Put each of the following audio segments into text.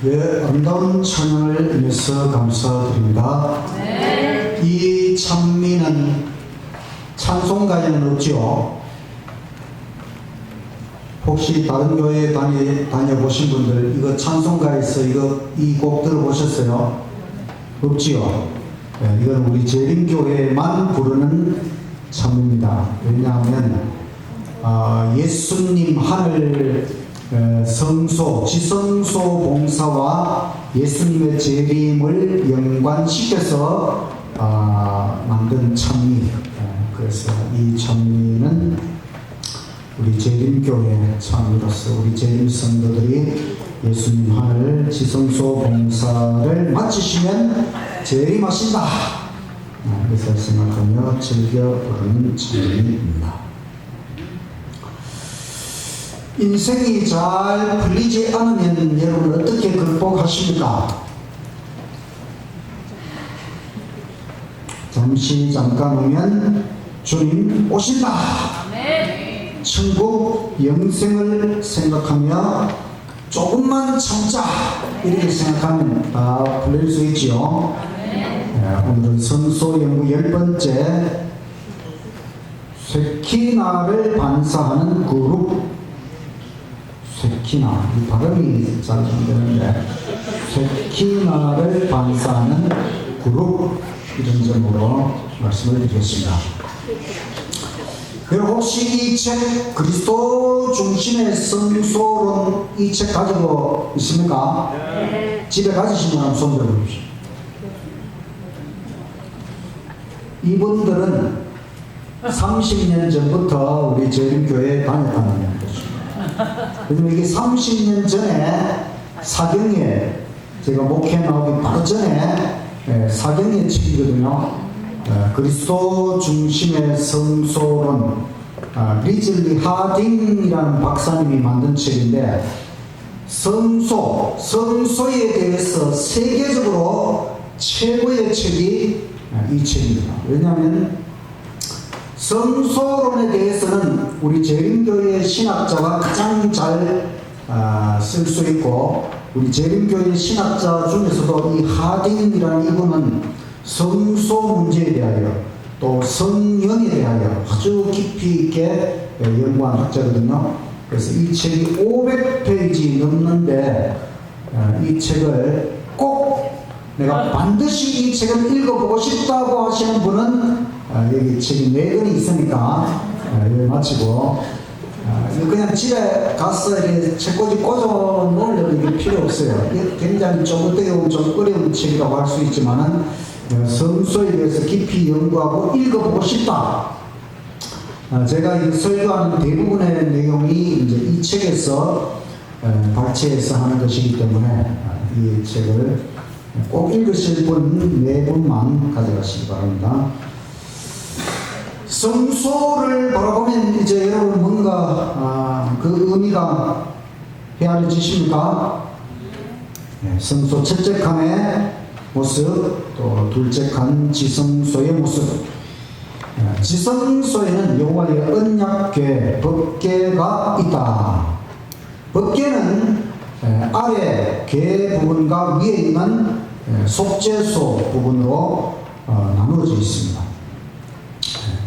네, 아름다운 찬양을 위해서 감사드립니다. 네. 이 찬미는 찬송가에는 없지요. 혹시 다른 교회 다녀보신 분들 이거 찬송가에서 이 곡 들어보셨어요? 없지요. 네, 이건 우리 재림교회만 부르는 찬미입니다. 왜냐하면 예수님 하늘 성소, 지성소 봉사와 예수님의 재림을 연관시켜서 만든 찬미. 그래서 이 찬미는 우리 재림교회 찬미로서 우리 재림 성도들이 예수님 하늘 지성소 봉사를 마치시면 재림하신다. 그래서 생각하며 즐겨 부르는 찬미입니다. 인생이 잘 풀리지 않으면 여러분 어떻게 극복하십니까? 잠깐 오면 주님 오신다. 천국 영생을 생각하며 조금만 참자 이렇게 생각하면 다 풀릴 수 있지요. 오늘은 성소 연구 10번째 쇠키나를 반사하는 그룹. 쇠키나, 이 발음이 잘 안 되는데 쇠키나를 반사하는 그룹, 이런 점으로 말씀을 드리겠습니다. 그리고 혹시 이 책 그리스도 중심의 성소론 이 책 가지고 있습니까? 네. 집에 가지시면 손 들어보십시오. 이분들은 30년 전부터 우리 재림교회에 다녔다는 것입니다. 왜냐면 이게 30년 전에 사경에, 제가 목회 나오기 바로 전에 사경의 책이거든요. 그리스도 중심의 성소론, 리즐리 하딩이라는 박사님이 만든 책인데, 성소에 대해서 세계적으로 최고의 책이 이 책입니다. 왜냐하면 성소론에 대해서는 우리 재림교회 신학자가 가장 잘 쓸 수 있고, 우리 재림교회 신학자 중에서도 이 하딩이라는 이분은 성소 문제에 대하여 또 성령에 대하여 아주 깊이 있게 연구한 학자거든요. 그래서 이 책이 500페이지 넘는데 이 책을 꼭 내가 반드시 이 책을 읽어보고 싶다고 하시는 분은 여기 책이 4권이 있으니까 여기 마치고 그냥 집에 가서 이렇게 책꽂이 꽂아 놓으려는 게 필요 없어요. 굉장히 좀 어려운 책이라고 할 수 있지만은 성소에 대해서 깊이 연구하고 읽어보고 싶다. 제가 이 설교하는 대부분의 내용이 이제 이 책에서 발췌해서 하는 것이기 때문에 이 책을 꼭 읽으실 분 4분만 가져가시기 바랍니다. 성소를 바라보면 이제 여러분 뭔가 그 의미가 헤아려지십니까? 성소 첫째 칸의 모습, 또 둘째 칸 지성소의 모습. 지성소에는 여호와의 언약궤, 법궤가 있다. 법궤는 아래 궤 부분과 위에 있는 속죄소 부분으로 나누어져 있습니다.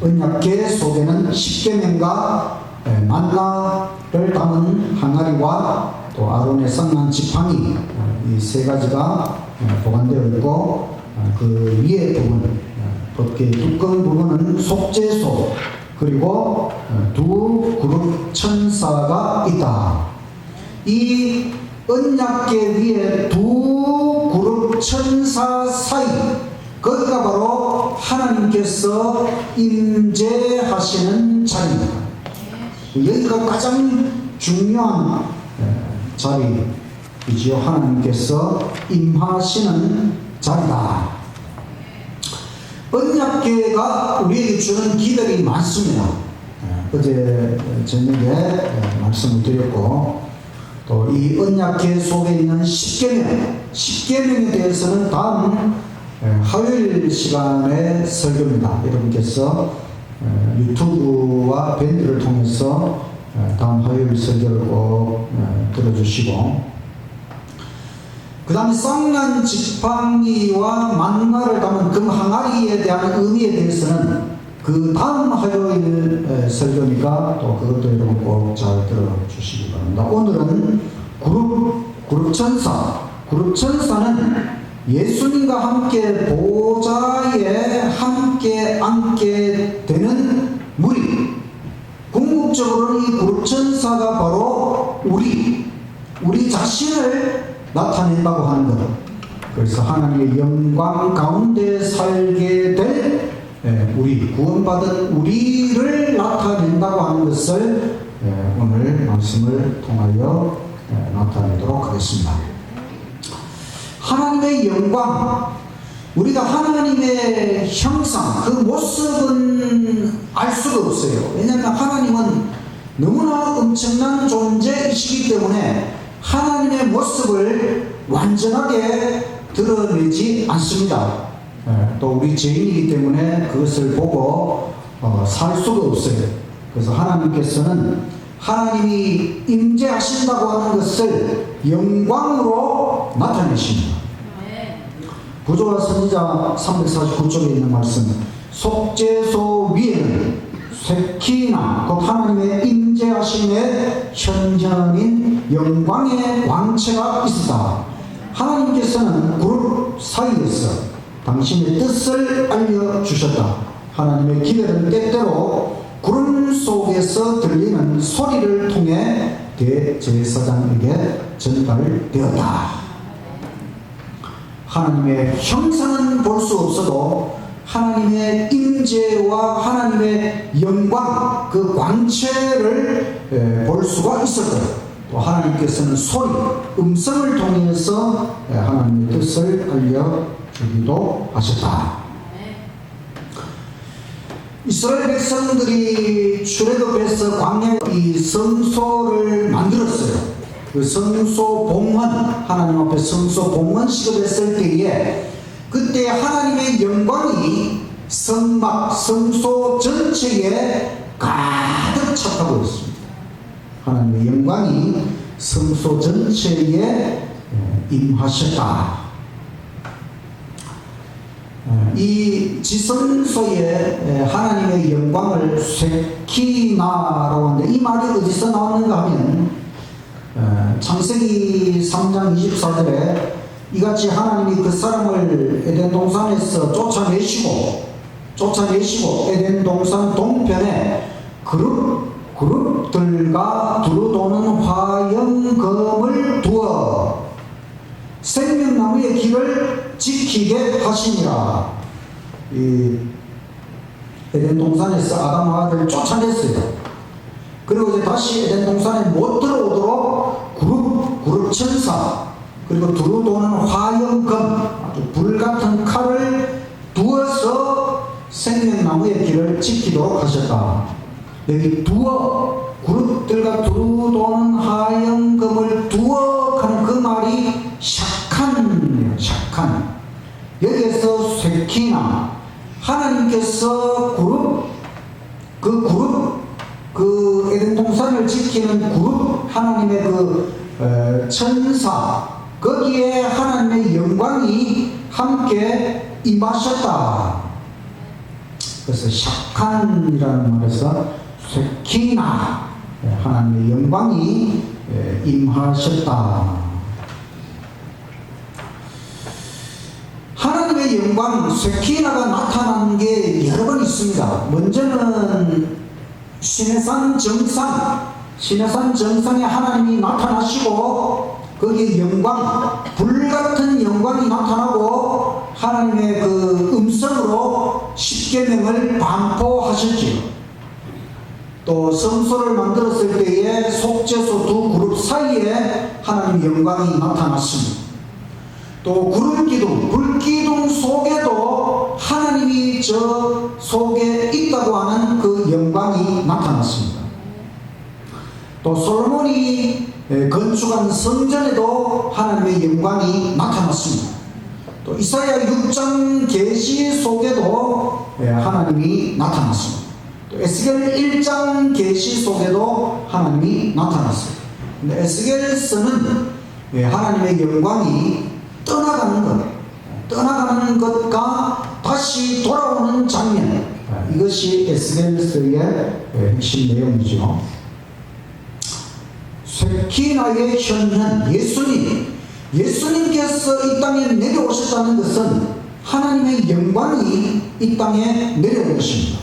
언약궤 속에는 십계명과 만나를 담은 항아리와 또 아론의 쌍난 지팡이, 이 3가지가 보관되어 있고, 그 위에 부분, 법궤의 두꺼운 부분은 속죄소, 그리고 2 그룹 천사가 있다. 이 언약궤 위에 2 그룹 천사 사이, 거기가 바로 하나님께서 임재하시는 자리입니다. 여기가 가장 중요한 자리이지요. 하나님께서 임하시는 자리다. 언약궤가 우리에게 주는 기별이 많습니다. 어제 저녁에 말씀을 드렸고, 또 이 언약궤 속에 있는 십계명에 대해서는 다음 화요일 시간에 설교입니다. 여러분께서 유튜브와 밴드를 통해서 다음 화요일 설교를 꼭 들어주시고, 그 다음에 쌍난 지팡이와 만나를 담은 금 항아리에 대한 의미에 대해서는 그 다음 화요일 설교니까 또 그것도 여러분 꼭 잘 들어주시기 바랍니다. 오늘은 그룹천사는 예수님과 함께 보좌에 함께 앉게 되는 무리. 궁극적으로는 이 그룹천사가 바로 우리 자신을 나타낸다고 하는 것. 그래서 하나님의 영광 가운데 살게 될 우리 구원받은 우리를 나타낸다고 하는 것을 오늘 말씀을 통하여 나타내도록 하겠습니다. 하나님의 영광, 우리가 하나님의 형상, 그 모습은 알 수가 없어요. 왜냐하면 하나님은 너무나 엄청난 존재이시기 때문에 하나님의 모습을 완전하게 드러내지 않습니다. 또 우리 죄인이기 때문에 그것을 보고 살 수가 없어요. 그래서 하나님께서는 하나님이 임재하신다고 하는 것을 영광으로 나타내십니다. 부조와 선지자 349쪽에 있는 말씀, 속죄소 위에는 쇠키나 곧 하나님의 임재하심의 현현인 영광의 광채가 있었다. 하나님께서는 그룹 사이에서 당신의 뜻을 알려주셨다. 하나님의 기별은 때때로 구름 속에서 들리는 소리를 통해 대제사장에게 전달되었다. 하나님의 형상은 볼 수 없어도 하나님의 임재와 하나님의 영광, 그 광채를 볼 수가 있었다. 또 하나님께서는 소리, 음성을 통해서 하나님의 뜻을 알려주기도 하셨다. 이스라엘 백성들이 출애굽해서 광야에 이 성소를 만들었어요. 그 성소 봉헌, 하나님 앞에 성소 봉헌식을 했을 때에 그때 하나님의 영광이 성막, 성소 전체에 가득 찼다고 했습니다. 하나님의 영광이 성소 전체에 임하셨다. 이 지성소에 하나님의 영광을 쇠키나라고 하는데 이 말이 어디서 나왔는가 하면 창세기 3장 24절에 이같이 하나님이 그 사람을 에덴 동산에서 쫓아내시고 에덴 동산 동편에 그룹들과 두루도는 화영검을 두어 생명나무의 길을 지키게 하시니라. 이 에덴 동산에서 아담과 하와를 쫓아냈어요. 그리고 이제 다시 에덴 동산에 못 들어오도록 그룹 천사, 그리고 두루도는 화영검, 아주 불같은 칼을 두어서 생명나무의 길을 지키도록 하셨다. 여기 두어, 그룹들과 두루도는 화영검을 두어 하는 그 말이 샥칸이에요. 샥칸. 여기에서 쇠키나, 하나님께서 그 에덴 동산을 지키는 그룹, 하나님의 그 천사, 거기에 하나님의 영광이 함께 임하셨다. 그래서 샥칸이라는 말에서 쇠키나, 하나님의 영광이 임하셨다. 하나님의 영광, 쇠키나가 나타나는 게 여러 번 있습니다. 먼저는 시내산 정상에 하나님이 나타나시고 거기에 영광, 불같은 영광이 나타나고 하나님의 그 음성으로 십계명을 반포하셨지요. 또 성소를 만들었을 때에 속죄소 두 그룹 사이에 하나님의 영광이 나타났습니다. 또 구름기둥, 불기둥 속에도 하나님이 저 속에 있다고 하는 그 영광이 나타났습니다. 또 솔로몬이 건축한 성전에도 하나님의 영광이 나타났습니다. 또 이사야 6장 계시 속에도 하나님이 나타났습니다. 또 에스겔 1장 계시 속에도 하나님이 나타났어요. 근데 에스겔서는 하나님의 영광이 떠나가는 것과 다시 돌아오는 장면, 이것이 에스겔서의 핵심 내용이죠. 쉐키나의 현현, 예수님께서 이 땅에 내려오셨다는 것은 하나님의 영광이 이 땅에 내려온 것입니다.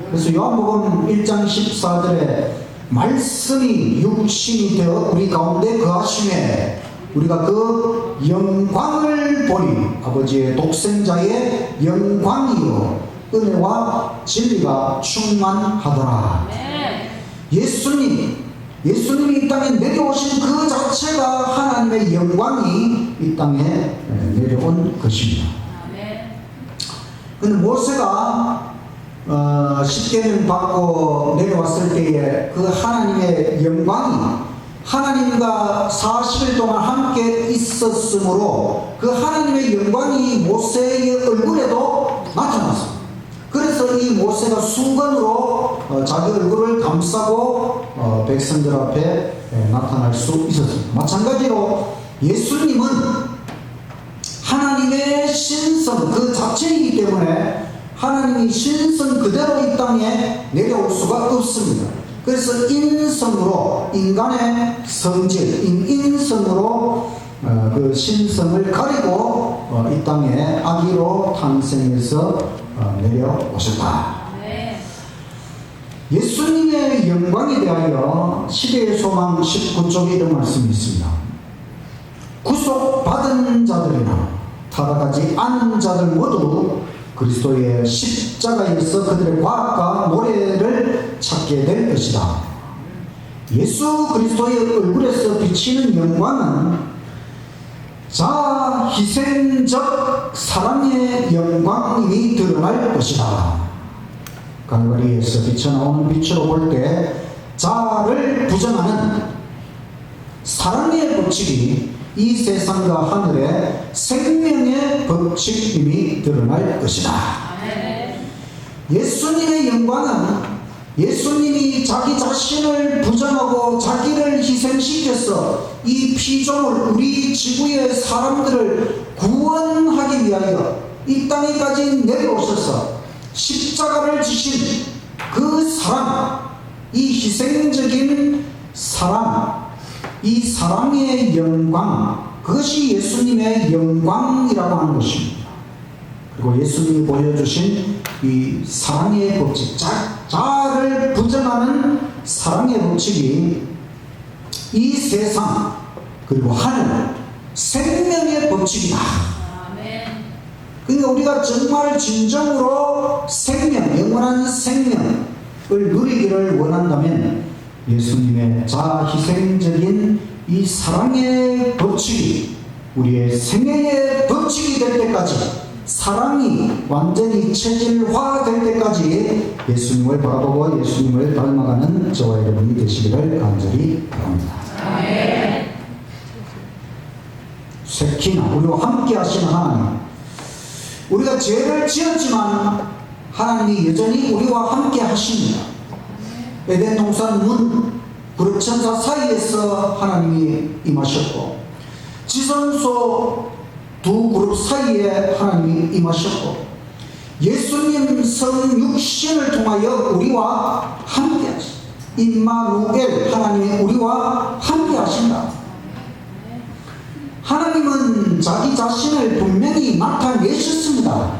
그래서 요한복음 1장 14절에 말씀이 육신이 되어 우리 가운데 거하심에 우리가 그 영광을 보니 아버지의 독생자의 영광이요 은혜와 진리가 충만하더라. 예수님이 이 땅에 내려오신 그 자체가 하나님의 영광이 이 땅에 내려온 것입니다. 근데 모세가 10계명 받고 내려왔을 때에 그 하나님의 영광이 하나님과 40일 동안 함께 있었으므로 그 하나님의 영광이 모세의 얼굴에도 나타났습니다. 그래서 이 모세가 수건으로 자기 얼굴을 감싸고 백성들 앞에 나타날 수 있었습니다. 마찬가지로 예수님은 하나님의 신성 그 자체이기 때문에 하나님이 신성 그대로 이 땅에 내려올 수가 없습니다. 그래서 인성으로 인간의 성질, 인성으로 그 신성을 가리고 이 땅에 아기로 탄생해서 내려오셨다. 예수님의 영광에 대하여 시대의 소망 19쪽에 이런 말씀이 있습니다. 구속받은 자들이나 타락하지 않은 자들 모두 그리스도의 십자가에서 그들의 과학과 노래를 찾게 될 것이다. 예수 그리스도의 얼굴에서 비치는 영광은 자희생적 사랑의 영광이 드러날 것이다. 갈바리에서 비쳐나오는 빛으로 볼 때 자를 부정하는 사랑의 법칙이 이 세상과 하늘의 생명의 법칙임이 드러날 것이다. 예수님의 영광은 예수님이 자기 자신을 부정하고 자기를 희생시켜서 이 피조물 우리 지구의 사람들을 구원하기 위하여 이 땅에까지 내려오셔서 십자가를 지신 그 사랑, 이 희생적인 사랑, 이 사랑의 영광, 그것이 예수님의 영광이라고 하는 것입니다. 그리고 예수님이 보여주신 이 사랑의 법칙, 자아를 부정하는 사랑의 법칙이 이 세상 그리고 하늘 생명의 법칙이다. 그러니까 우리가 정말 진정으로 생명, 영원한 생명을 누리기를 원한다면 예수님의 자희생적인 이 사랑의 법칙이 우리의 생애의 법칙이 될 때까지, 사랑이 완전히 체질화될 때까지 예수님을 바라보고 예수님을 닮아가는 저와 여러분이 되시기를 간절히 바랍니다. 쉐키나, 우리와 함께 하시는 하나님, 우리가 죄를 지었지만 하나님이 여전히 우리와 함께 하십니다. 에덴 동산 문 그룹천사 사이에서 하나님이 임하셨고, 지성소 두 그룹 사이에 하나님이 임하셨고, 예수님 성육신을 통하여 우리와 함께 하십니다. 임마누엘, 하나님이 우리와 함께 하신다. 하나님은 자기 자신을 분명히 나타내셨습니다.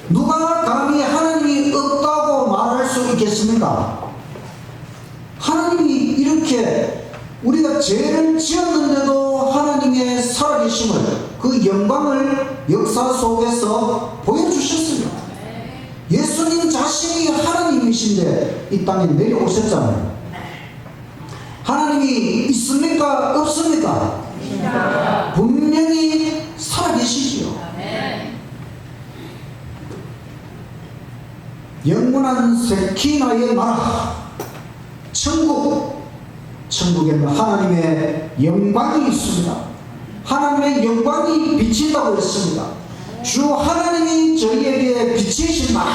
누가 감히 하나님이 없다고 말할 수 있겠습니까? 하나님이 이렇게 우리가 죄를 지었는데도 하나님의 살아계심을, 그 영광을 역사 속에서 보여주셨습니다. 예수님 자신이 하나님이신데 이 땅에 내려오셨잖아요. 하나님이 있습니까? 없습니까? 분명히 살아계시지요. 영원한 쉐키나의 나라, 천국에는 하나님의 영광이 있습니다. 하나님의 영광이 비친다고 했습니다. 주 하나님이 저희에게 비치신 나라,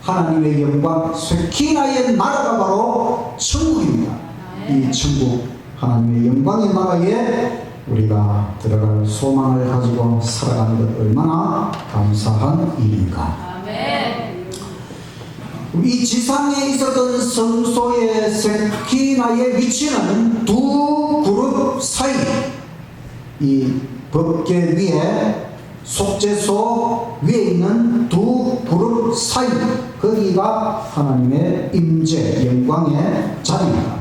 하나님의 영광 쉐키나의 나라가 바로 천국입니다. 이 천국, 하나님의 영광의 나라에 우리가 들어갈 소망을 가지고 살아가는 것 얼마나 감사한 일인가. 이 지상에 있었던 성소의 세키나의 위치는 두 그룹 사이, 이 법궤 위에 속죄소 위에 있는 두 그룹 사이, 거기가 하나님의 임재 영광의 자리입니다.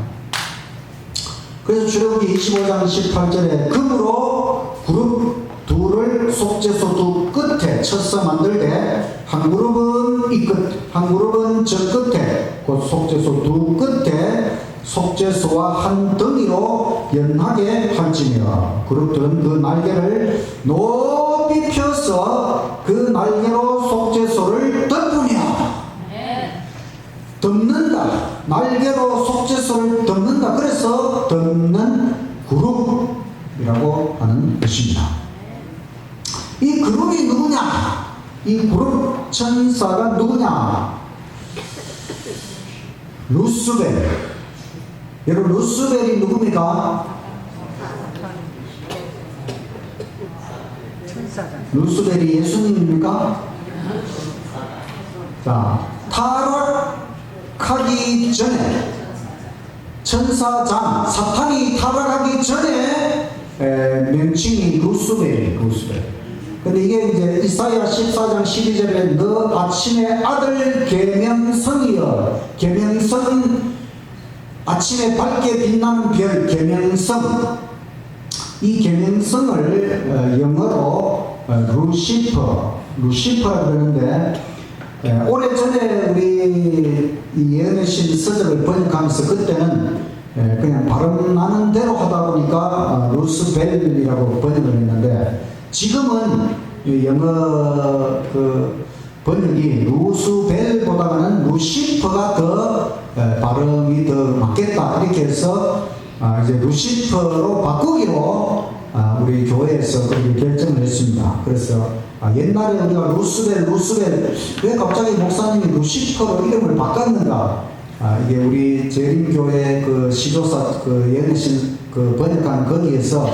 그래서 출애굽기 25장 18절에 그므로 그룹 둘을 속죄소 두 끝에 쳐서 만들되 한 그룹은 이 끝, 한 그룹은 저 끝에, 곧 속죄소 두 끝에 속죄소와 한 덩이로 연하게 할지니라. 그룹들은 그 날개를 높이 펴서 그 날개로 속죄소를 덮으며, 덮는다. 날개로 속죄소를 덮는다. 그래서 덮는 그룹이라고 하는 것입니다. 이 그룹이 누구냐? 이 그룹 천사가 누구냐? 루스벨. 여러분, 루스벨이 누굽니까? 루스벨이 예수님입니까? 자, 타락하기 전에, 천사장, 사탄이 타락하기 전에 명칭이 루스벨. 근데 이게 이제 이사야 14장 12절에 너 아침의 아들 계명성이여, 계명성, 아침에 밝게 빛나는 별, 계명성. 이 계명성을 영어로 루시퍼라고 그러는데, 오래전에 우리 예언의 신 서적을 번역하면서 그때는 그냥 발음 나는 대로 하다 보니까 루스벨이라고 번역을 했는데, 지금은 영어 그 번역이 루스벨보다는 루시퍼가 더 발음이 더 맞겠다, 이렇게 해서 이제 루시퍼로 바꾸기로 우리 교회에서 그렇게 결정을 했습니다. 그래서 옛날에 우리가 루스벨 왜 갑자기 목사님이 루시퍼로 이름을 바꿨는가? 이게 우리 재림교회 그 시조사 그 예언신 그 번역한 거기에서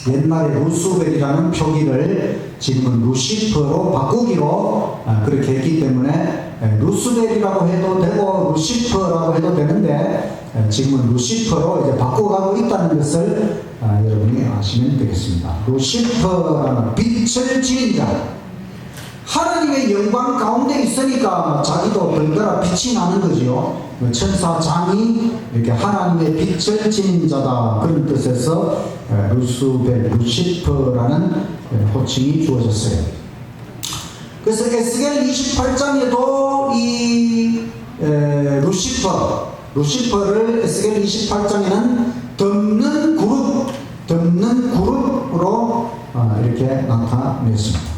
옛날에 루스벨이라는 표기를 지금은 루시퍼로 바꾸기로 그렇게 했기 때문에 루스벨이라고 해도 되고 루시퍼라고 해도 되는데, 지금은 루시퍼로 이제 바꿔가고 있다는 것을 여러분이 아시면 되겠습니다. 루시퍼라는 빛을 지닌 자, 하나님의 영광 가운데 있으니까 자기도 덩달아 빛이 나는 거지요. 천사장이 이렇게 하나님의 빛을 지닌 자다, 그런 뜻에서 루스벨, 루시퍼라는 호칭이 주어졌어요. 그래서 에스겔 28장에도 이 루시퍼를 에스겔 28장에는 덮는 그룹으로 이렇게 나타냈습니다.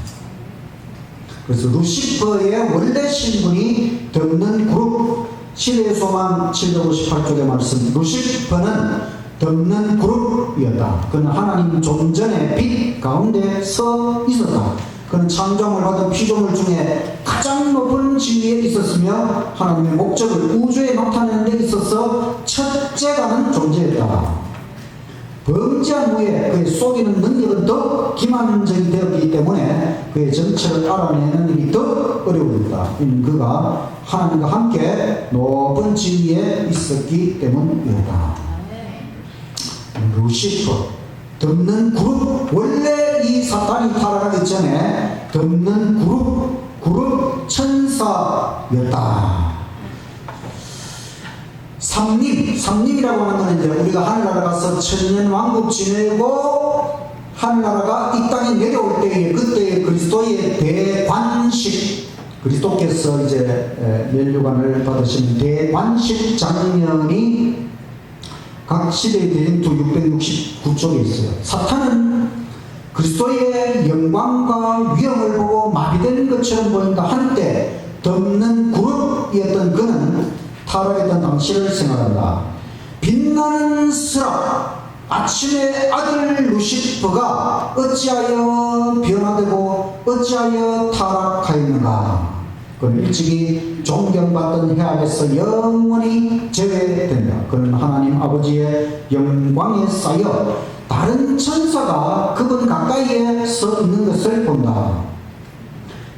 그래서 루시퍼의 원래 신분이 덮는 그룹, 시대의 소망 758쪽의 말씀, 루시퍼는 덮는 그룹이었다. 그는 하나님 존전의 빛 가운데 서 있었다. 그는 창조물 받은 피조물 중에 가장 높은 지위에 있었으며 하나님의 목적을 우주에 나타내는 데 있어서 첫째가는 존재였다. 범죄한 후에 그의 속이는 능력은 더 기만적이 되었기 때문에 그의 정체를 알아내는 일이 더 어려웠다. 그가 하나님과 함께 높은 지위에 있었기 때문이었다. 루시퍼, 덮는 그룹, 원래 이 사탄이 타락하기 전에 덮는 그룹 천사였다. 삼림이라고 하는 건 이제 우리가 하늘나라 가서 천년왕국 지내고 하늘나라가 이 땅에 내려올 때에, 그때의 그리스도의 대관식, 그리스도께서 이제 면류관을 받으신 대관식 장면이 각 시대의 대림투 669쪽에 있어요. 사탄은 그리스도의 영광과 위엄을 보고 마비되는 것처럼 보인다. 한때 덮는 그룹이었던 그는 타락했던 당시를 생각한다. 빛나는 스라, 아침의 아들 루시퍼가 어찌하여 변화되고 어찌하여 타락하였는가? 그는 일찍이 존경받던 해압에서 영원히 제외된다. 그는 하나님 아버지의 영광에 쌓여 다른 천사가 그분 가까이에 서 있는 것을 본다.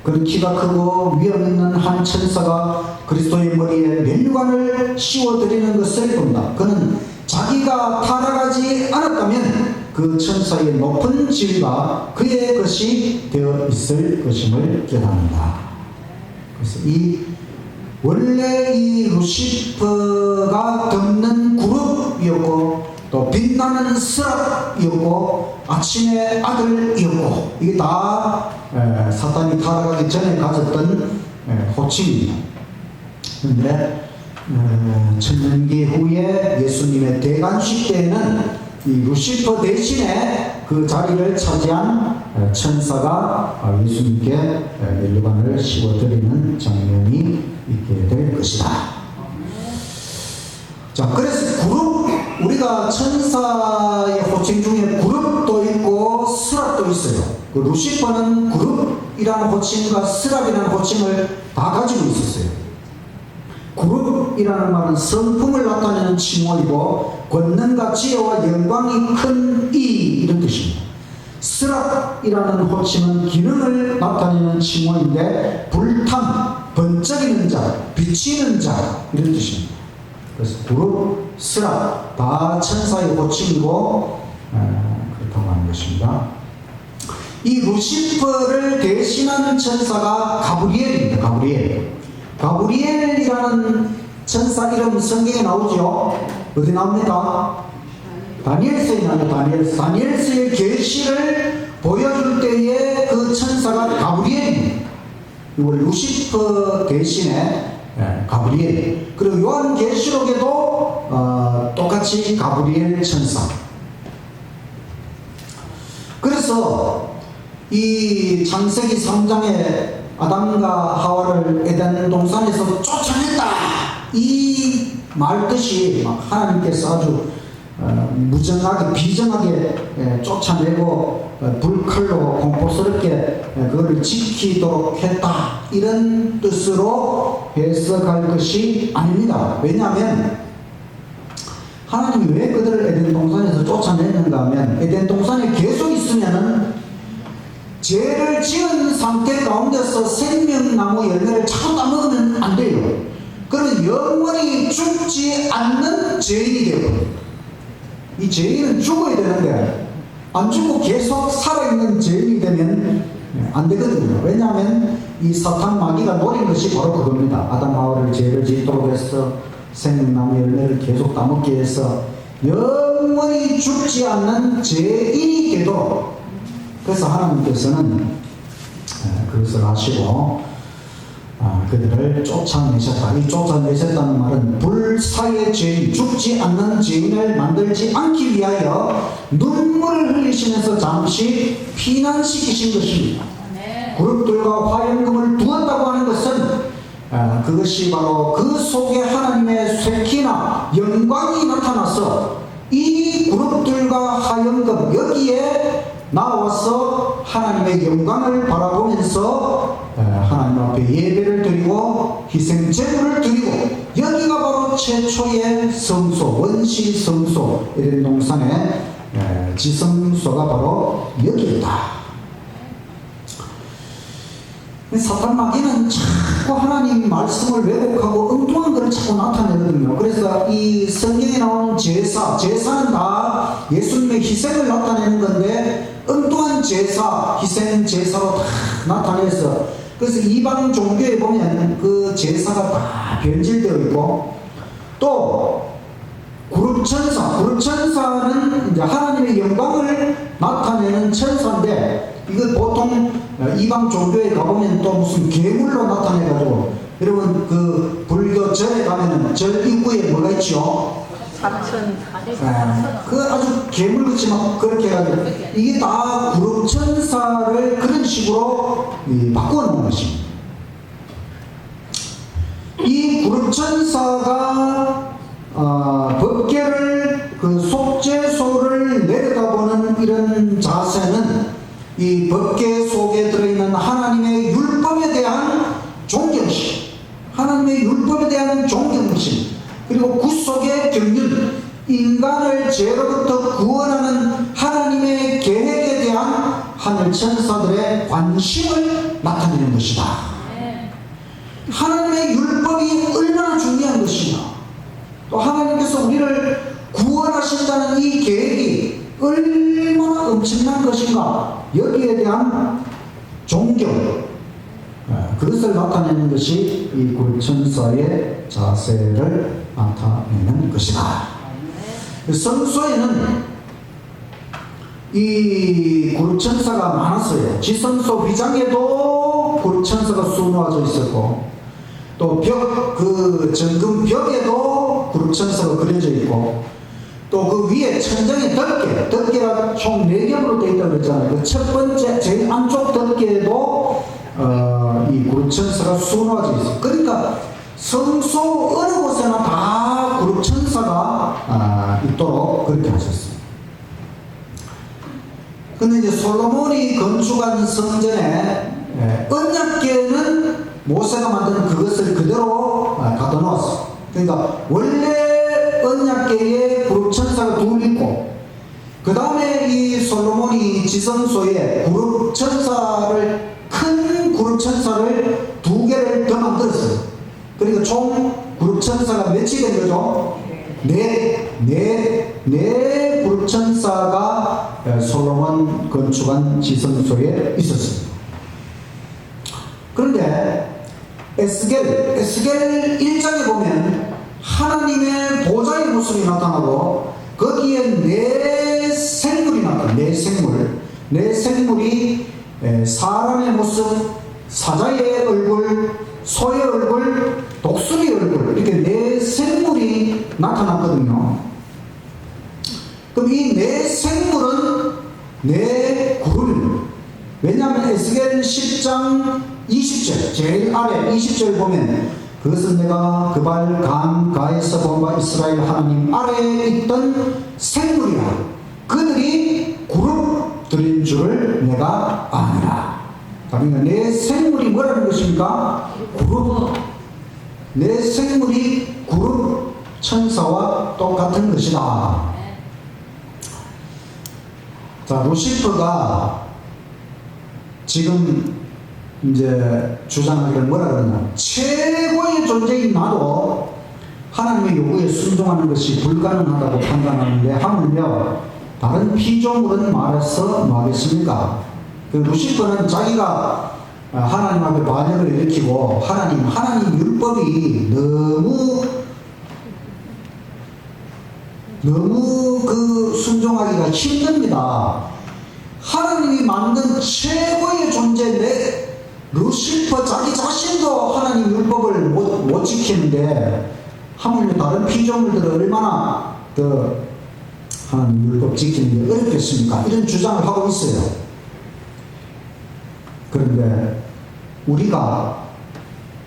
그는 키가 크고 위험 있는 한 천사가 그리스도의 머리에 면류관을 씌워드리는 것을 본다. 그는 자기가 타락하지 않았다면 그 천사의 높은 지위가 그의 것이 되어 있을 것임을 깨닫는다. 그래서 원래 이 루시퍼가 덮는 구름이었고 또 빛나는 스랍이었고 아침의 아들이었고 이게 다 사탄이 타락하기 전에 가졌던 호칭입니다. 그런데 천년기 후에 예수님의 대관식 때에는 이 루시퍼 대신에 그 자리를 차지한 천사가 예수님께 면류관을 씌워드리는 장면이 있게 될 것이다. 자, 그래서 그룹, 우리가 천사의 호칭 중에 그룹도 있고 스랍도 있어요. 그 루시퍼는 그룹이라는 호칭과 스랍이라는 호칭을 다 가지고 있었어요. 그룹이라는 말은 성품을 나타내는 칭호이고 권능과 지혜와 영광이 큰 이 이런 뜻입니다. 스랍이라는 호칭은 기능을 나타내는 칭호인데 불탐, 번쩍이는 자, 비치는 자 이런 뜻입니다. 그래서 그룹, 스랍 다 천사의 호칭이고 그렇다고 하는 것입니다. 이 루시퍼를 대신하는 천사가 가브리엘입니다. 가브리엘이라는 천사 이름 성경에 나오죠. 어디 나옵니까? 다니엘서에 나오죠. 다니엘서의 계시를 보여줄 때에 그 천사가 가브리엘입니다. 이걸 루시퍼 대신에 가브리엘. 그리고 요한계시록에도 똑같이 가브리엘 천사. 그래서 이 창세기 3장에 아담과 하와를 에덴 동산에서 쫓아냈다 이 말뜻이 하나님께서 아주 무정하게 비정하게 쫓아내고 불칼로 공포스럽게 그것을 지키도록 했다 이런 뜻으로 해석할 것이 아닙니다. 왜냐하면 하나님이 왜 그들을 에덴 동산에서 쫓아냈는가 하면 에덴 동산에 계속 있으면은 죄를 지은 상태 가운데서 생명나무 열매를 자꾸 따먹으면 안 돼요. 그러면 영원히 죽지 않는 죄인이 되어요. 이 죄인은 죽어야 되는데 안 죽고 계속 살아있는 죄인이 되면 안 되거든요. 왜냐하면 이 사탄 마귀가 노린 것이 바로 그겁니다. 아담 하와를 죄를 짓도록 해서 생명나무 열매를 계속 따먹게 해서 영원히 죽지 않는 죄인이 되도록. 그래서 하나님께서는 그것을 하시고 그들을 쫓아내셨다. 이 쫓아내셨다는 말은 불사의 죄인, 죽지 않는 죄인을 만들지 않기 위하여 눈물을 흘리시면서 잠시 피난시키신 것입니다. 그룹들과 화염금을 두었다고 하는 것은 그것이 바로 그 속에 하나님의 쇠키나 영광이 나타나서 이 그룹들과 화염금 여기에 나와서 하나님의 영광을 바라보면서 하나님 앞에 예배를 드리고 희생제물을 드리고 여기가 바로 최초의 성소, 원시 성소, 에덴 동산의 지성소가 바로 여기였다. 사탄 마귀는 자꾸 하나님 말씀을 왜곡하고 엉뚱한 것을 자꾸 나타내거든요. 그래서 이 성경에 나온 제사는 다 예수님의 희생을 나타내는 건데 엉뚱한 제사, 희생 제사로 다 나타내서 그래서 이방 종교에 보면 그 제사가 다 변질되어 있고 또 그룹천사는 이제 하나님의 영광을 나타내는 천사인데 이거 보통 이방 종교에 가보면 또 무슨 괴물로 나타내가지고 여러분 그 불교 절에 가면은 절 입구에 뭐가 있죠? 그 아주 괴물같이 막 그렇게 해가지고 이게 다 그룹천사를 그런 식으로 바꿔놓은 것입니다. 이 그룹천사가 법궤를 그 속죄소를 내려다보는 이런 자세는 이 법궤 속에 들어있는 하나님의 율법에 대한 존경심, 하나님의 율법에 대한 존경심, 그리고 구속의 경륜, 인간을 죄로부터 구원하는 하나님의 계획에 대한 하늘 천사들의 관심을 나타내는 것이다. 하나님의 율법이 얼마나 중요한 것이냐, 또 하나님께서 우리를 구원하신다는 이 계획이 얼마나 엄청난 것인가, 여기에 대한 존경, 그것을 나타내는 것이 이 구름천사의 자세를 나타내는 것이다. 성소에는 이 구름천사가 많았어요. 지성소 휘장에도 구름천사가 수놓아져 있었고, 또 그 정금 벽에도 구름천사가 그려져 있고, 또 그 위에 천장에 덮개가 총 4겹으로 되어 있다고 했잖아요. 그 첫 번째 제일 안쪽 덮개에도 이 구름천사가 수놓아져 있어요. 그러니까 성소 어느 곳에나 다 구름천사가 있도록 그렇게 하셨어요. 근데 이제 솔로몬이 건축한 성전에 언약궤는 모세가 만든 그것을 그대로 가둬 놓았어요. 그러니까 원래 언약궤에 구름천사가 둘 있고, 그 다음에 이 솔로몬이 지성소에 큰 구름천사를 2개를 더 만들었어요. 그러니까 총 구름천사가 몇이 된 거죠? 네 구름천사가 솔로몬 건축한 지성소에 있었습니다. 그런데 에스겔 1장에 보면 하나님의 보좌의 모습이 나타나고, 거기에 네 생물이 나타나요. 네 생물이 사람의 모습, 사자의 얼굴, 소의 얼굴, 독수리 얼굴, 이렇게 네 생물이 나타났거든요. 그럼 이 네 생물은 네 그룹입니다. 왜냐하면 에스겔 10장 20절, 제일 아래 20절 보면, 그것은 내가 그발 강가에서 본 바 이스라엘 하나님 아래에 있던 생물이라, 그들이 그룹들인 줄을 내가 아느라. 그러니까 내 생물이 뭐라는 것입니까? 그룹. 내 생물이 그룹 천사와 똑같은 것이다. 자, 루시퍼가 지금 이제 주장하기를 뭐라 그러냐, 최고의 존재인 나도 하나님의 요구에 순종하는 것이 불가능하다고 판단하는데, 하물며 다른 피조물은 말해서 뭐하겠습니까? 그 루시퍼는 자기가 하나님 앞에 반역을 일으키고, 하나님 율법이 너무 그 순종하기가 힘듭니다. 하나님이 만든 최고의 존재 루시퍼 자기 자신도 하나님 율법을 못 지키는데, 하물며 다른 피조물들은 얼마나 더 하나님 율법 지키는 게 어렵겠습니까? 이런 주장을 하고 있어요. 그런데 우리가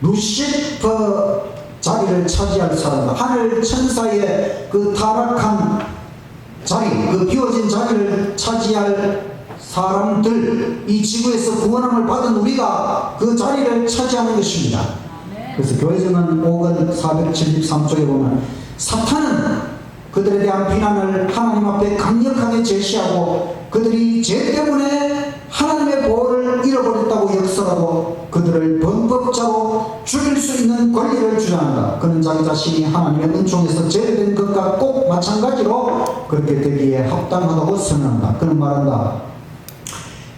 루시퍼 자리를 차지할 사람, 하늘 천사의 그 타락한 자리, 그 비워진 자리를 차지할 사람들, 이 지구에서 구원함을 받은 우리가 그 자리를 차지하는 것입니다. 그래서 교회정은 5권 473쪽에 보면, 사탄은 그들에 대한 비난을 하나님 앞에 강력하게 제시하고, 그들이 죄 때문에 하나님의 보호를 잃어버렸다고 역설하고, 그들을 범법자로 죽일 수 있는 권리를 주장한다. 그는 자기 자신이 하나님의 은총에서 제외된 것과 꼭 마찬가지로 그렇게 되기에 합당하다고 선언한다. 그는 말한다.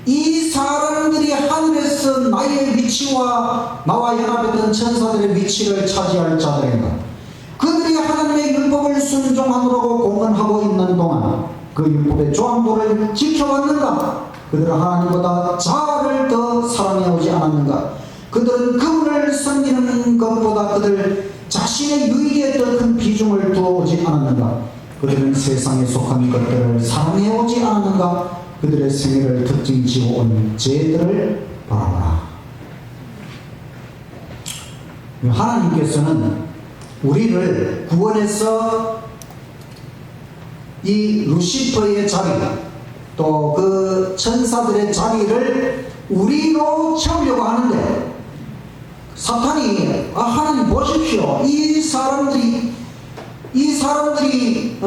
이 사람들이 하늘에서 나의 위치와 나와 연합했던 천사들의 위치를 차지할 자들인가. 그들이 하나님의 율법을 순종하느라고 공헌하고 있는 동안 그 율법의 조항도를 지켜왔는가? 그들은 하나님보다 자아를 더 사랑해오지 않았는가? 그들은 그분을 섬기는 것보다 그들 자신의 유익에 더 큰 비중을 두어오지 않았는가? 그들은 세상에 속한 것들을 사랑해오지 않았는가? 그들의 생애를 특징 지어온 죄들을 바라봐라. 하나님께서는 우리를 구원해서 이 루시퍼의 자리, 또 그 천사들의 자리를 우리로 채우려고 하는데, 사탄이 하나님 보십시오, 이 사람들이 이 사람들이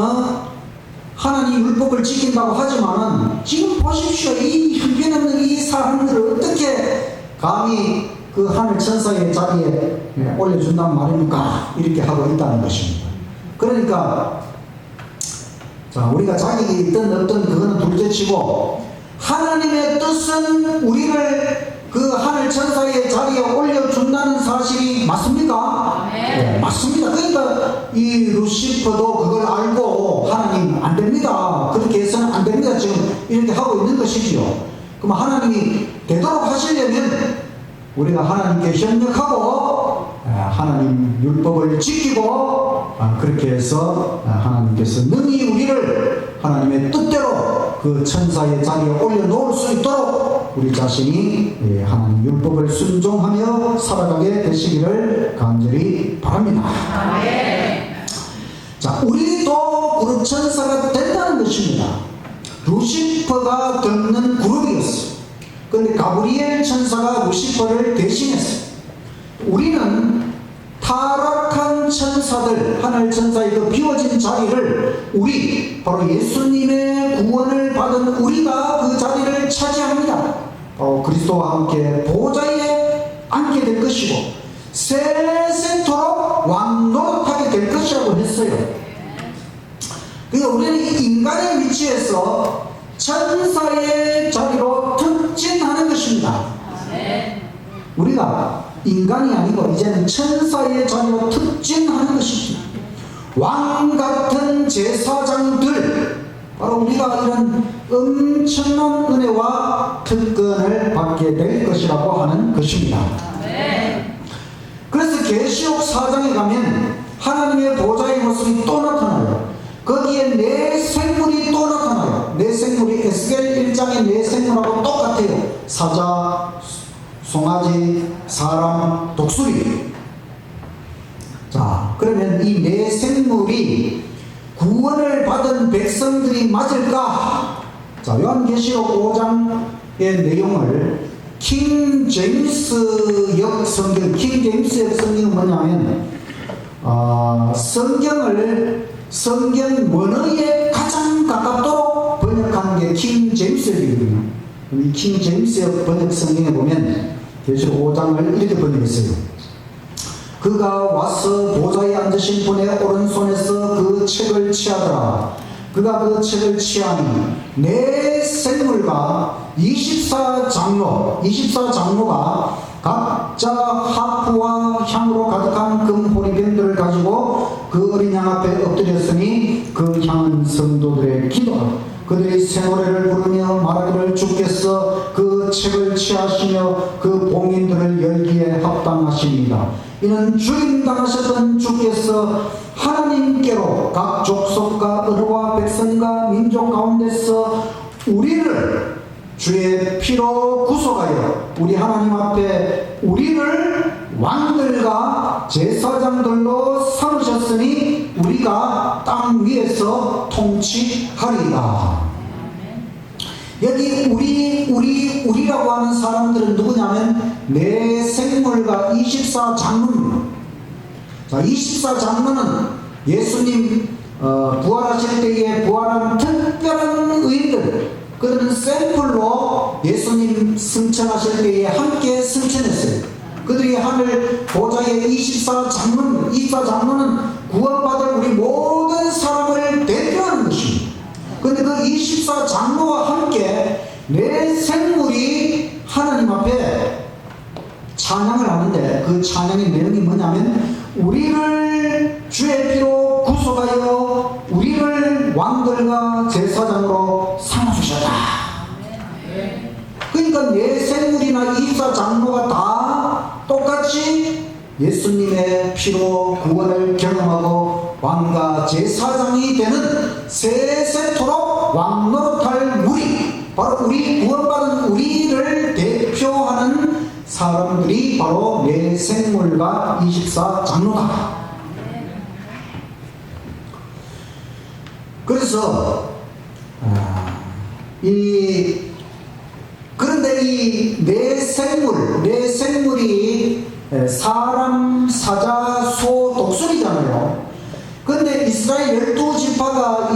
하나님 율법을 지킨다고 하지만은 지금 보십시오. 이 형편없는 이 사람들을 어떻게 감히 그 하늘 천사의 자리에 올려준단 말입니까? 이렇게 하고 있다는 것입니다. 그러니까 자, 우리가 자격이 있든 없든 그거는 둘째치고 하나님의 뜻은 우리를 그 하늘 천사의 자리에 올려준다는 사실이 맞습니까? 네, 맞습니다. 그러니까 이 루시퍼도 그걸 알고 하나님 안 됩니다. 그렇게 해서는 안 됩니다. 지금 이렇게 하고 있는 것이지요. 그럼 하나님이 되도록 하시려면 우리가 하나님께 협력하고 하나님 율법을 지키고 그렇게 해서 하나님께서 능히 우리를 하나님의 뜻대로 그 천사의 자리에 올려놓을 수 있도록 우리 자신이 하나님 율법을 순종하며 살아가게 되시기를 간절히 바랍니다. 자, 우리도 그룹 천사가 된다는 것입니다. 루시퍼가 듣는 그룹이었어요. 그런데 가브리엘 천사가 루시퍼를 대신했어요. 우리는 타락한 천사들, 하늘 천사의 그 비워진 자리를 우리, 바로 예수님의 구원을 받은 우리가 그 자리를 차지합니다. 그리스도와 함께 보좌에 앉게 될 것이고 세세토록 왕노릇하게 될 것이라고 했어요. 그러니까 우리는 인간의 위치에서 천사의 자리로 특진하는 것입니다. 우리가 인간이 아니고 이제는 천사의 자리로 특진하는 것입니다. 왕 같은 제사장들, 바로 우리가 이런 엄청난 은혜와 특권을 받게 될 것이라고 하는 것입니다. 그래서 계시록 4장에 가면 하나님의 보좌의 모습이 또 나타나요. 거기에 네 생물이 또 나타나요. 네 생물이 에스겔 1장의 네 생물하고 똑같아요. 사자, 송아지, 사람, 독수리. 자, 그러면 이 네 생물이 구원을 받은 백성들이 맞을까? 자, 요한계시록 5장의 내용을 킹 제임스역 성경, 킹 제임스역 성경은 뭐냐면 성경 원어에 가장 가깝도록 번역한 게 킹 제임스역이거든요. 이 킹 제임스역 번역 성경에 보면 계시록 5장을 이렇게 번역했어요. 그가 와서 보좌에 앉으신 분의 오른손에서 그 책을 취하더라. 그가 그 책을 취하니 네 생물과 24장로가 각자 하프와 향으로 가득한 금보리병들을 가지고 그 어린 양 앞에 엎드렸으니 그 향은 성도들의 기도라. 그들이 새 노래를 부르며 말하기를 주께서 그 책을 취하시며 그 봉인들을 열기에 합당하십니다. 이는 주임당하셨던 주께서 하나님께로 각 족속과 언어와 백성과 민족 가운데서 우리를 주의 피로 구속하여 우리 하나님 앞에 우리를 왕들과 제사장들로 삼으셨으니 우리가 땅 위에서 통치하리라. 여기 우리라고 하는 사람들은 누구냐면 네 생물과 24장로입니다. 자, 24장로는 예수님 부활하실 때에 부활한 특별한 의인들, 그들은 샘플로 예수님 승천하실 때에 함께 승천했어요. 그들이 하늘 보좌의 24장로는 구원받을 우리 모든 사람을 대표하는 것입니다. 그런데 그 24장로와 함께 네 생물이 하나님 앞에 찬양을 하는데 그 찬양의 내용이 뭐냐면 우리를 주의 피로 구속하여 우리를 왕들과 제사장으로 삼아주셨다. 그러니까 네 생물이나 24장로가 다 똑같이 예수님의 피로 구원을 경험하고 왕과 제사장이 되는 세세토록 왕노릇할 우리, 바로 우리 구원받은 우리를 대표하는 사람들이 바로 네 생물과 24장로다. 그래서 그런데 이 네 생물이 사람, 사자, 소, 독수리잖아요. 근데 근데 이스라엘 12지파가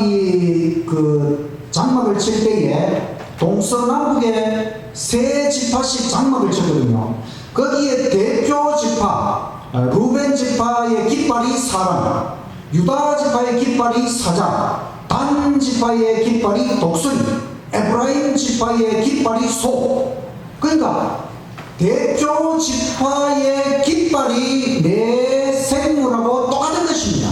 장막을 칠 때에 동서남북에 세 지파씩 장막을 쳤거든요. 거기에 대표 지파, 루벤 지파의 깃발이 사람, 유다 지파의 깃발이 사자, 단 지파의 깃발이 독수리, 에브라임 지파의 깃발이 소. 그러니까 대표 지파의 깃발이 내 생물하고 똑같은 것입니다.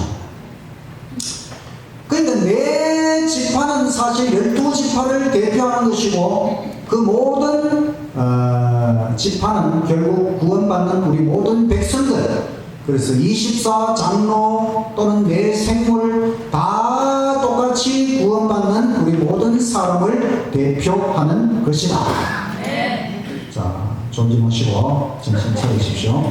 그러니까 내 지파는 사실 12지파를 대표하는 것이고, 그 모든 지파는 결국 구원받는 우리 모든 백성들, 그래서 24장로 또는 내 생물 다 똑같이 구원받는 우리 모든 사람을 대표하는 것이다. 자, 존중하시고 정신 차리십시오.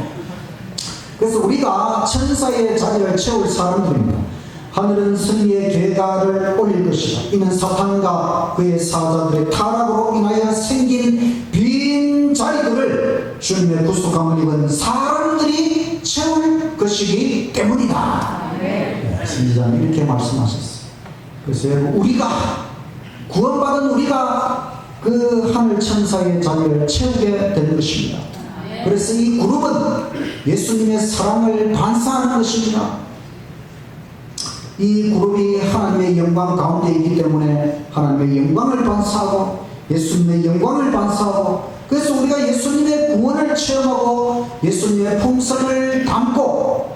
그래서 우리가 천사의 자리를 채울 사람들입니다. 하늘은 승리의 계가를 올릴 것이다. 이는 사탄과 그의 사자들의 타락으로 인하여 생긴 빈 자리들을 주님의 구속함을 입은 사람들이 채울 것이기 때문이다. 네, 선지자는 이렇게 말씀하셨어요. 그래서 우리가 구원받은 우리가 그 하늘 천사의 자리를 채우게 되는 것입니다. 그래서 이 그룹은 예수님의 사랑을 반사하는 것입니다. 이 그룹이 하나님의 영광 가운데 있기 때문에 하나님의 영광을 반사하고 예수님의 영광을 반사하고, 그래서 우리가 예수님의 구원을 체험하고 예수님의 품성을 담고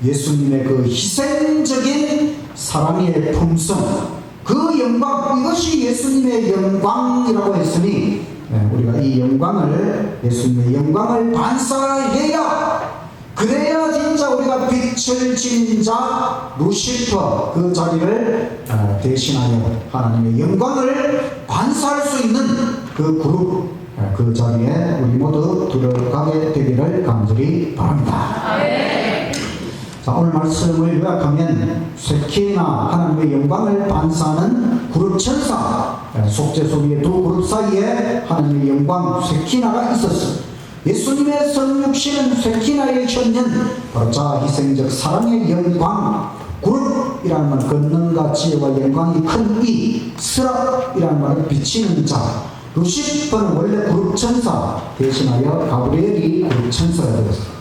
예수님의 그 희생적인 사랑의 품성, 그 영광, 이것이 예수님의 영광이라고 했으니 우리가 이 영광을, 예수님의 영광을 반사해야, 그래야 진짜 우리가 빛을 진 자 루시퍼 그 자리를 대신하여 하나님의 영광을 반사할 수 있는 그 그룹, 그 자리에 우리 모두 들어가게 되기를 간절히 바랍니다. 자, 오늘 말씀을 요약하면 쉐키나 하나님의 영광을 반사하는 그룹 천사, 속죄소리의 두 그룹 사이에 하나님의 영광 쉐키나가 있었습니다. 예수님의 성육신은 쉐키나의 현현, 바로 자 희생적 사랑의 영광, 그룹이라는 말은 권능과 지혜와 영광이 큰 이, 스랍이라는 말은 비치는 자, 루시퍼는 원래 그룹 천사 대신하여 가브리엘이 그룹 천사가 되었습니다.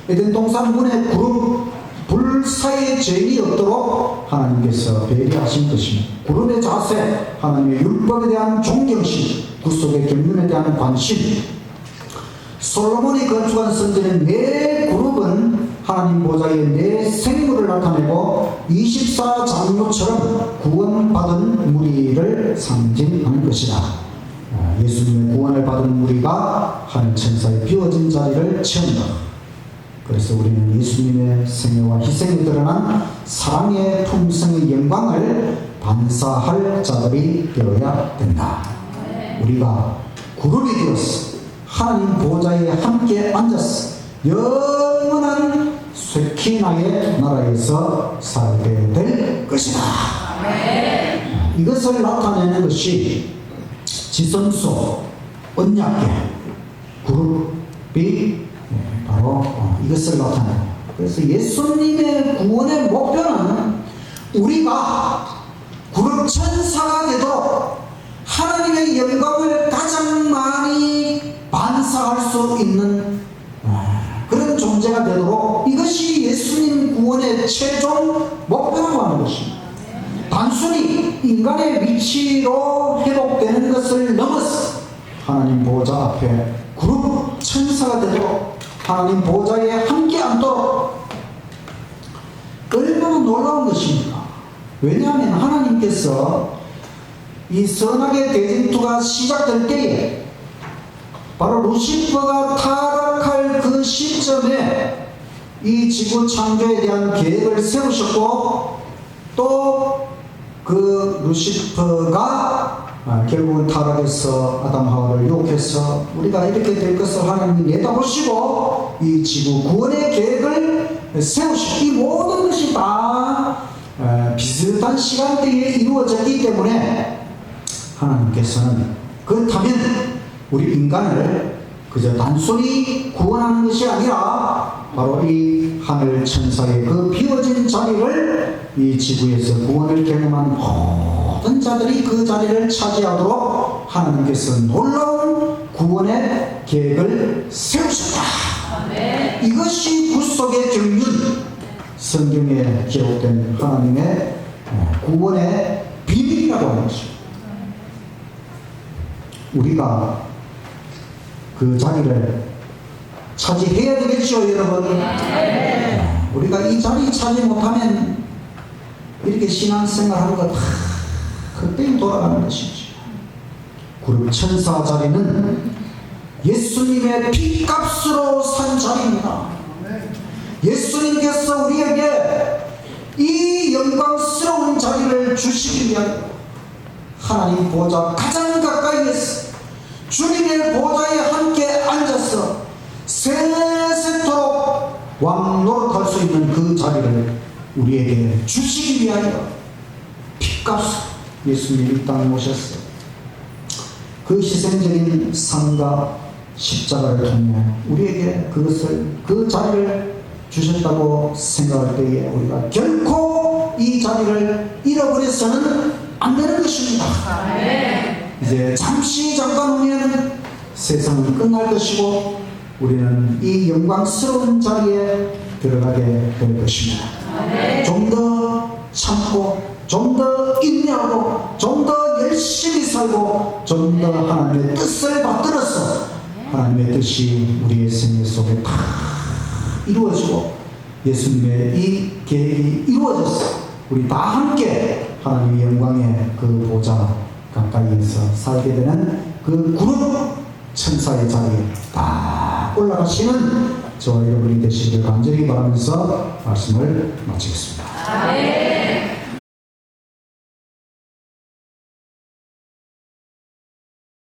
에덴 동산문의 그룹 불사의 죄인이 없도록 하나님께서 배려하신 것입니다. 그룹의 자세, 하나님의 율법에 대한 존경심, 구속의 경륜에 대한 관심. 솔로몬이 건축한 성전의 네 그룹은 하나님 보좌에 네 생물을 나타내고 24장로처럼 구원받은 무리를 상징하는 것이다. 예수님의 구원을 받은 무리가 하늘 천사의 비워진 자리를 채운다. 그래서 우리는 예수님의 생애와 희생이 드러난 사랑의 품성의 영광을 반사할 자들이 되어야 된다. 우리가 그룹이 되었어. 하나님 보좌에 함께 앉았어. 영원한 쉐키나의 나라에서 살게 될 것이다. 이것을 나타내는 것이 지성소, 언약계, 그룹이 바로 이것을 나타내요. 그래서 예수님의 구원의 목표는 우리가 그룹 천사가 되도록 하나님의 영광을 가장 많이 반사할 수 있는 그런 존재가 되도록, 이것이 예수님 구원의 최종 목표라고 하는 것입니다. 단순히 인간의 위치로 회복되는 것을 넘어서 하나님 보좌 앞에 그룹 천사가 되도록, 하나님 보좌에 함께 앉도록. 얼마나 놀라운 것입니까? 왜냐하면 하나님께서 이 선악의 대진투가 시작될 때에 바로 루시퍼가 타락할 그 시점에 이 지구 창조에 대한 계획을 세우셨고, 또 그 루시퍼가 결국은 타락해서 아담 하와를 유혹해서 우리가 이렇게 될 것을 하나님이 내다보시고 이 지구 구원의 계획을 세우시고, 이 모든 것이 다 비슷한 시간대에 이루어졌기 때문에 하나님께서는 그렇다면 우리 인간을 그저 단순히 구원하는 것이 아니라 바로 이 하늘 천사의 그 비워진 자리를 이 지구에서 구원을 경험한 모든 자들이 그 자리를 차지하도록 하나님께서 놀라운 구원의 계획을 세우셨다. 이것이 구속의 경륜, 성경에 기록된 하나님의 구원의 비밀이라고 하는 것입니다. 우리가 그 자리를 차지해야 되겠죠, 여러분. 우리가 이 자리 차지 못하면 이렇게 신앙생활하는 거 다 그때에 돌아가는 것이죠. 그리고 천사 자리는 예수님의 피값으로 산 자리입니다. 예수님께서 우리에게 이 영광스러운 자리를 주시기 위하여 하나님 보좌 가장 가까이에서 주님의 보좌에 함께 앉아서 세세토록 왕 노릇할 수 있는 그 자리를 우리에게 주시기 위하여 피값으로 예수님이 이 땅에 오셨어요. 그 희생적인 삶과 십자가를 통해 우리에게 그 자리를 주셨다고 생각할 때에 우리가 결코 이 자리를 잃어버려서는 안 되는 것입니다. 이제 잠깐 후에는 세상은 끝날 것이고 우리는 이 영광스러운 자리에 들어가게 될 것입니다. 좀 더 참고, 좀 더 인내하고, 좀 더 열심히 살고, 좀 더 하나님의 뜻을 받들어서 하나님의 뜻이 우리의 생애 속에 다 이루어지고 예수님의 이 계획이 이루어져서 우리 다 함께 하나님의 영광의 그 보좌 가까이에서 살게 되는 그 그룹 천사의 자리에 딱 올라가시는 저와 여러분이 되시기를 간절히 바라면서 말씀을 마치겠습니다.